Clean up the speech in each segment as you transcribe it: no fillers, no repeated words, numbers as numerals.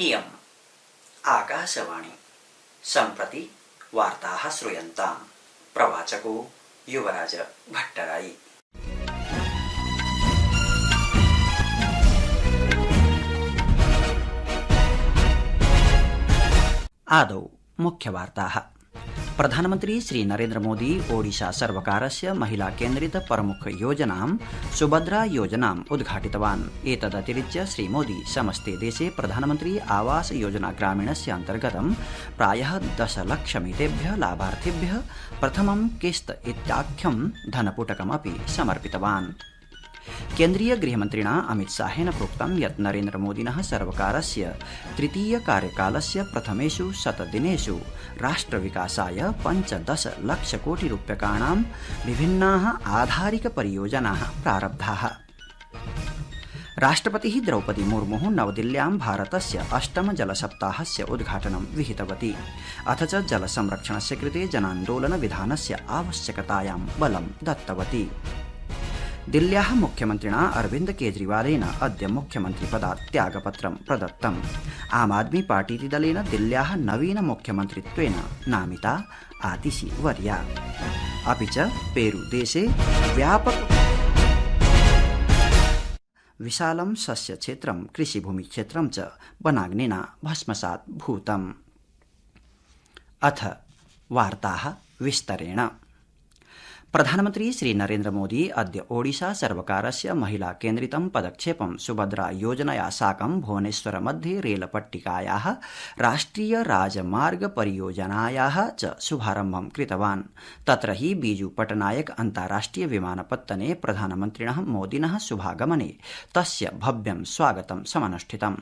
इयम् आकाशवाणी सम्प्रति वार्ताः श्रूयन्ताम्। प्रवाचको युवराज भट्टराई। आदौ मुख्यवार्ताः। प्रधानमन्त्री श्री नरेन्द्र मोदी ओडिशा सर्वकारस्य महिला केन्द्रित प्रमुख योजनां सुभद्रा योजनाम् उद्घाटितवान्। एतदतिरिच्य श्री मोदी समस्ते देशे प्रधानमन्त्री आवास योजना ग्रामीणस्य अन्तर्गतं प्रायः 10 लक्षमितेभ्यः लाभार्थिभ्यः प्रथमं किस्त इत्याख्यं धनपुटकमपि समर्पितवान्। केन्द्रीय गृहमन्त्रिणा अमित शाहेन प्रोक्तं यत् नरेन्द्रमोदिनः सर्वकारस्य तृतीय कार्यकालस्य प्रथमेषु 100 दिनेषु राष्ट्रविकासाय 15 लक्षकोटिरूप्यकाणां विभिन्नाः आधारिक परियोजनाः प्रारब्धाः। राष्ट्रपतिः द्रौपदी मुर्मुः नवदिल्ल्यां भारतस्य 8 जलसप्ताहस्य उद्घाटनं विहितवती। अथ च जलसंरक्षणस्य कृते जनान्दोलनविधानस्य आवश्यकतायां बलं दत्तवती। दिल्ल्याः मुख्यमन्त्रिणा अरविन्द केजरीवालेन अद्य मुख्यमन्त्रिपदात् त्यागपत्रं प्रदत्तम्। आम आदमी पार्टीतिदलेन दिल्ल्याः नवीन मुख्यमन्त्रित्वेन नामिता आतिशी वर्या। अपि च पेरुदेशे विशालं सस्यक्षेत्रं कृषिभूमिक्षेत्रं च वनाग्निना भस्मसात् भूतम्। अथ वार्ताः विस्तरेण। प्रधानमन्त्री श्री नरेन्द्र मोदी अद्य ओडिशा सर्वकारस्य महिला केन्द्रितं पदक्षेपं सुभद्रा योजनया साकं भुवनेश्वर मध्ये रेलपट्टिकायाः राष्ट्रिय राजमार्ग परियोजनायाः च शुभारम्भं कृतवान्। तत्र हि बीजू पटनायक अन्ताराष्ट्रिय विमानपत्तने प्रधानमन्त्रिणः मोदिनः शुभागमने तस्य भव्यं स्वागतं समनुष्ठितम्।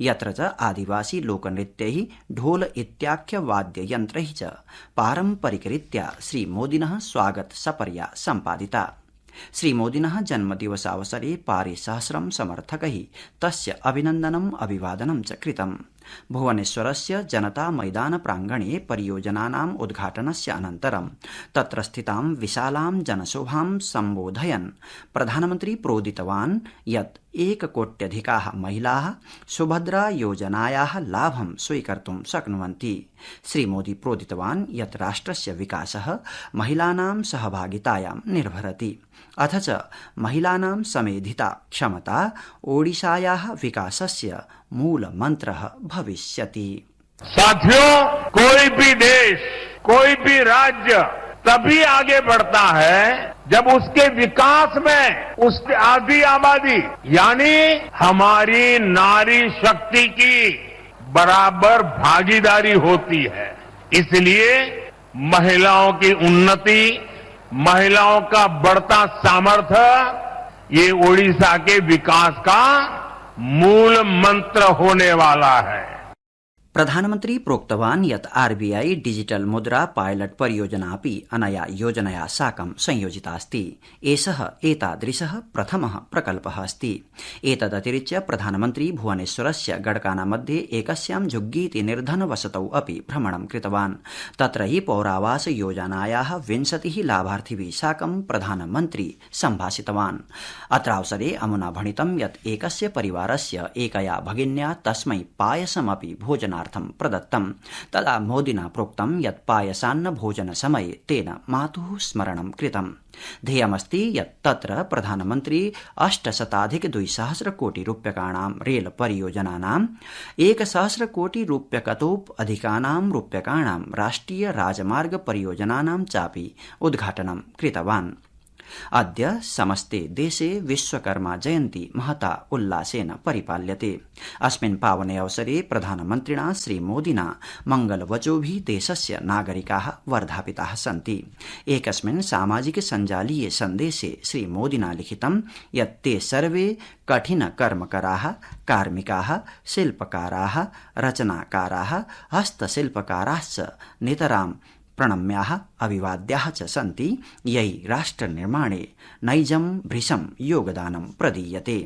यत्र च आदिवासी लोकनृत्यैः ढोल इत्याख्य वाद्ययन्त्रैः च पारम्परिकरीत्या श्रीमोदिनः स्वागत सपर्या सम्पादिता। श्रीमोदिनः जन्मदिवसावसरे पारिसहस्रं समर्थकैः तस्य अभिनन्दनम् अभिवादनं च कृतम्। भुवनेश्वरस्य जनता मैदान प्राङ्गणे परियोजनानाम् उद्घाटनस्य अनन्तरं तत्र स्थितां विशालां जनसभां सम्बोधयन् प्रधानमन्त्री प्रोदितवान् यत् 1 कोट्यधिकाः महिलाः सुभद्रा योजनायाः लाभं स्वीकर्तुं शक्नुवन्ति। श्रीमोदी प्रोदितवान् यत् राष्ट्रस्य विकासः महिलानां सहभागितायां निर्भरति। अथ च महिलानां समेधिता क्षमता ओडिशायाः विकासस्य मूलमन्त्रः भविष्यति। साथियों, कोई भी देश, कोई भी राज्य तभी आगे बढ़ता है जब उसके विकास में उसकी आधी आबादी यानी हमारी नारी शक्ति की बराबर भागीदारी होती है। इसलिए महिलाओं की उन्नति, महिलाओं का बढ़ता सामर्थ्य ये ओडिशा के विकास का मूल मंत्र होने वाला है। प्रधानमन्त्री प्रोक्तवान् यत् आरबीआई डिजिटल मुद्रा पायलट परियोजनापि अनया योजनया साकं संयोजितास्ति। एषः एतादृशः प्रथमः प्रकल्पः अस्ति। एतदतिरिच्य प्रधानमन्त्री भुवनेश्वरस्य गडकाना मध्ये एकस्यां झुग्गीति निर्धनवसतौ अपि भ्रमणं कृतवान्। तत्र हि पौरावास योजनायाः 20 लाभार्थिभिः साकं प्रधानमन्त्री सम्भाषितवान्। अत्रावसरे अमुना भणितं यत् एकस्य परिवारस्य एकया भगिन्या तस्मै पायसमपि भोजनार्थं प्रदत्तम्। तदा मोदिना प्रोक्तं यत् पायसान्न भोजन समये तेन मातुः स्मरणं कृतम्। ध्येयमस्ति यत् तत्र प्रधानमन्त्री 800-200 कोटि रूप्यकाणां रेल परियोजनानां 1000 कोटि रूप्यकतोपधिकानां रूप्यकाणां राष्ट्रिय राजमार्ग परियोजनानां चापि उद्घाटनं कृतवान्। अद्य समस्ते देशे विश्वकर्मा जयन्ती महता उल्लासेन परिपाल्यते। अस्मिन् पावने अवसरे प्रधानमन्त्रिणा श्रीमोदिना मंगलवचोभिः देशस्य नागरिकाः वर्धापिताः सन्ति। एकस्मिन् सामाजिक सञ्जालीय सन्देशे श्रीमोदिना लिखितं यत् ते सर्वे कठिनकर्मकराः, कार्मिकाः, शिल्पकाराः, रचनाकाराः, हस्तशिल्पकाराश्च नितरां प्रणम्याः अभिवाद्याः च सन्ति यै राष्ट्रनिर्माणे नैजं भृशं योगदानं प्रदीयते।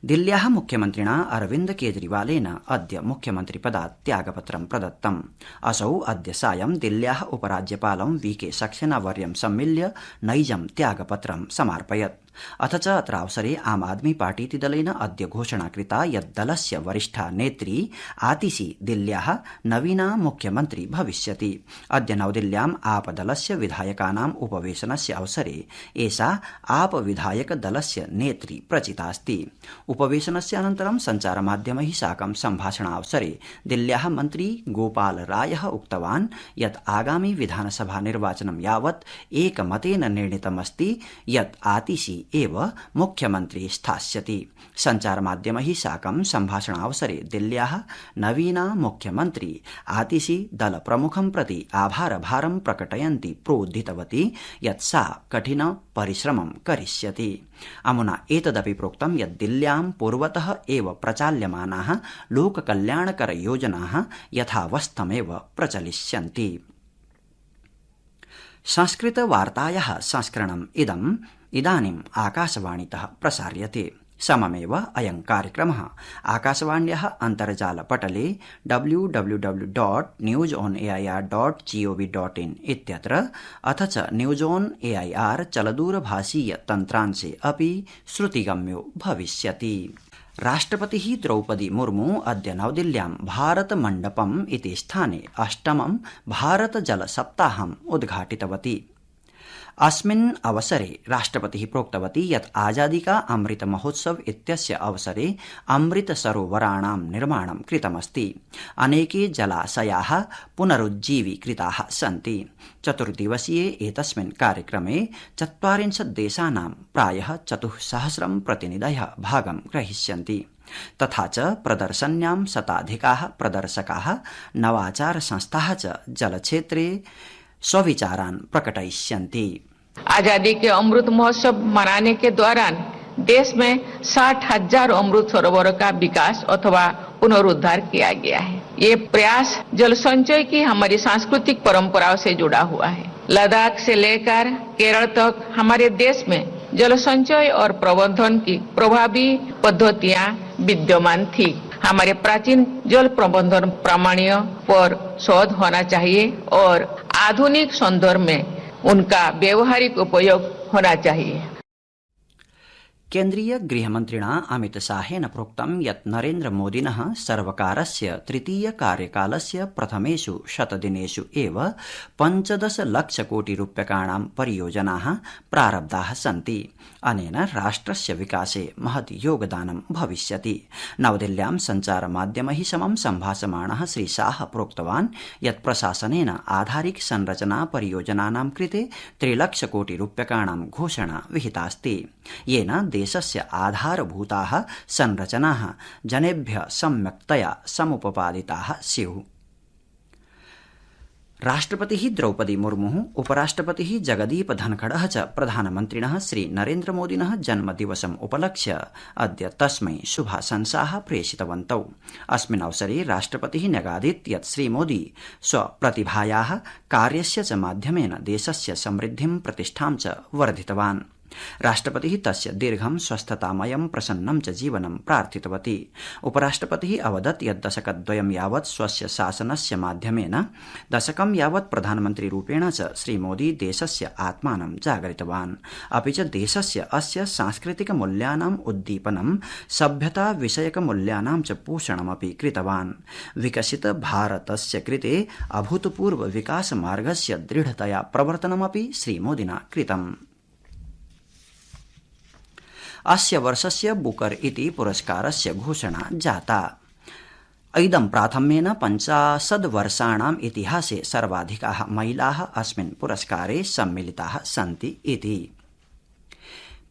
दिल्ल्याः मुख्यमन्त्रिणा अरविन्द केजरीवालेन अद्य मुख्यमन्त्रिपदात् त्यागपत्रं प्रदत्तम्। असौ अद्य सायं दिल्ल्याः उपराज्यपालं वीके सक्सेनावर्यं सम्मिल्य नैजं त्यागपत्रं समार्पयत्। अथ च अत्रावसरे आम आदमी पार्टीति दलेन अद्य घोषणा कृता यत् दलस्य वरिष्ठा नेत्री आतिशी दिल्ल्याः नवीना मुख्यमन्त्री भविष्यति। अद्य नवदिल्ल्याम् आप दलस्य विधायकानाम् उपवेशनस्य अवसरे एषा आप विधायक दलस्य नेत्री प्रचितास्ति। उपवेशनस्य अनन्तरं सञ्चारमाध्यमैः साकं सम्भाषणावसरे दिल्ल्याः मन्त्री गोपाल रायः उक्तवान् यत् आगामि विधानसभा निर्वाचनं यावत् एकमतेन निर्णीतमस्ति यत् आतिशी एव मुख्यमन्त्री स्थास्यति। सञ्चारमाध्यमैः साकं सम्भाषणावसरे दिल्ल्याः नवीना मुख्यमन्त्री आतिशी दलप्रमुखं प्रति आभारभारं प्रकटयन्ती प्रोद्धितवती यत् सा कठिन परिश्रमं करिष्यति। अमुना एतदपि प्रोक्तं यत् दिल्ल्यां पूर्वतः एव प्रचाल्यमानाः लोककल्याणकर योजनाः यथावस्थमेव प्रचलिष्यन्ति। संस्कृतवार्तायाः संस्करणम् इदानीम् आकाशवाणीतः प्रसार्यते। सममेव अयं कार्यक्रमः आकाशवाण्याः अन्तर्जालपटले www.newsonair.gov.in इत्यत्र अथ च न्यूज ऑन एआईआर चलदूरभाषीय तन्त्रांशे अपि श्रुतिगम्यो भविष्यति। राष्ट्रपतिः द्रौपदी मुर्मू अद्य नवदिल्ल्यां भारत मण्डपम् इति स्थाने अष्टमं भारत जल सप्ताहम् उद्घाटितवती। अस्मिन् अवसरे राष्ट्रपतिः प्रोक्तवती यत् आजादी का अमृत महोत्सव इत्यस्य अवसरे अमृत सरोवराणां निर्माणं कृतमस्ति। अनेके जलाशयाः पुनरुज्जीवीकृताः सन्ति। 4 दिवसीये एतस्मिन् कार्यक्रमे 40 देशानां प्रायः 4000 प्रतिनिधयः भागं ग्रहीष्यन्ति। तथा च प्रदर्शन्यां शताधिकाः प्रदर्शकाः नवाचार संस्थाः च जलक्षेत्रे स्वविचारान् प्रकटयिष्यन्ति। आजादी के अमृत महोत्सव मनाने के दौरान देश में 60,000 अमृत सरोवरों का विकास अथवा पुनरुद्धार किया गया है। ये प्रयास जल संचय की हमारी सांस्कृतिक परंपराओं से जुड़ा हुआ है। लद्दाख से लेकर केरल तक हमारे देश में जल संचय और प्रबंधन की प्रभावी पद्धतियां विद्यमान थी। हमारे प्राचीन जल प्रबंधन प्रमाणियों पर शोध होना चाहिए और आधुनिक संदर्भ में उनका व्यवहारिक उपयोग होना चाहिए। केन्द्रीय गृहमन्त्रिणा अमित शाहेन प्रोक्तं यत् नरेन्द्र मोदिनः सर्वकारस्य तृतीय कार्यकालस्य प्रथमेषु 100 दिनेषु एव 15 लक्षकोटिरूप्यकाणां परियोजनाः प्रारब्धाः सन्ति। अनेन राष्ट्रस्य विकासे महत् योगदानं भविष्यति। नवदिल्ल्यां सञ्चारमाध्यमैः समं सम्भाषमाणः श्री शाह प्रोक्तवान् यत् प्रशासनेन आधारिक संरचना परियोजनानां कृते 3 लक्षकोटिरूप्यकाणां घोषणा विहितास्ति, येन देशस्य आधारभूताः संरचनाः जनेभ्यः सम्यक्तया समुपपादिताः स्युः। राष्ट्रपतिः द्रौपदी मुर्मुः, उपराष्ट्रपतिः जगदीप धनखडः च प्रधानमन्त्रिणः श्री नरेन्द्र मोदिनः जन्मदिवसम् उपलक्ष्य अद्य तस्मै शुभाशंसाः प्रेषितवन्तौ। अस्मिन् अवसरे राष्ट्रपतिः न्यगादीत् यत् श्रीमोदी स्वप्रतिभायाः कार्यस्य च माध्यमेन देशस्य समृद्धिं प्रतिष्ठां च वर्धितवान्। राष्ट्रपतिः तस्य दीर्घं स्वस्थतामयं प्रसन्नं च जीवनं प्रार्थितवती। उपराष्ट्रपतिः अवदत् यत् दशकद्वयं यावत् स्वस्य शासनस्य माध्यमेन दशकं यावत् प्रधानमन्त्रीरूपेण च श्रीमोदी देशस्य आत्मानं जागरितवान्, अपि च देशस्य अस्य सांस्कृतिकमूल्यानाम् उद्दीपनं, सभ्यताविषयकमूल्यानां च पोषणमपि कृतवान्। विकसित भारतस्य कृते अभूतपूर्व विकासमार्गस्य दृढतया प्रवर्तनमपि श्रीमोदिना कृतम्। अस्य वर्षस्य बुकर इति पुरस्कारस्य घोषणा जाता। इदं प्राथम्येन 50 वर्षाणाम् इतिहासे सर्वाधिकाः महिलाः अस्मिन् पुरस्कारे सम्मिलिताः सन्ति इति।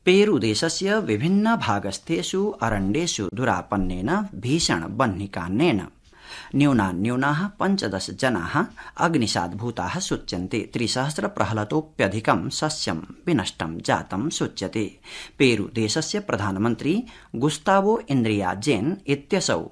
पेरुदेशस्य विभिन्न भागस्थेषु अरण्येषु दुरापन्नेन भीषण वह्निकाण्डेन न्यूनाः 15 जनाः अग्निशाद्भूताः सूच्यन्ते। 300 प्रहलतोप्यधिकं सस्यं विनष्टं जातं सूच्यते। पेरू देशस्य प्रधानमन्त्री गुस्तावो इन्द्रियाजेन इत्यसौ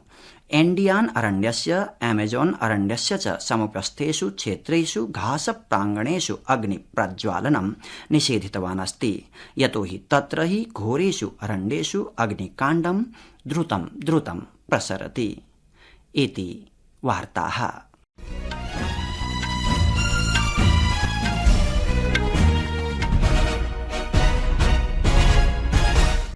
एण्डियान् अरण्यस्य, एमेजोन अरण्यस्य च समुपस्थेषु क्षेत्रेषु घासप्राङ्गणेषु अग्निप्रज्वालनं निषेधितवान् अस्ति, यतोहि तत्र हि घोरेषु अरण्येषु अग्निकाण्डं द्रुतं प्रसरति इति वार्ताः।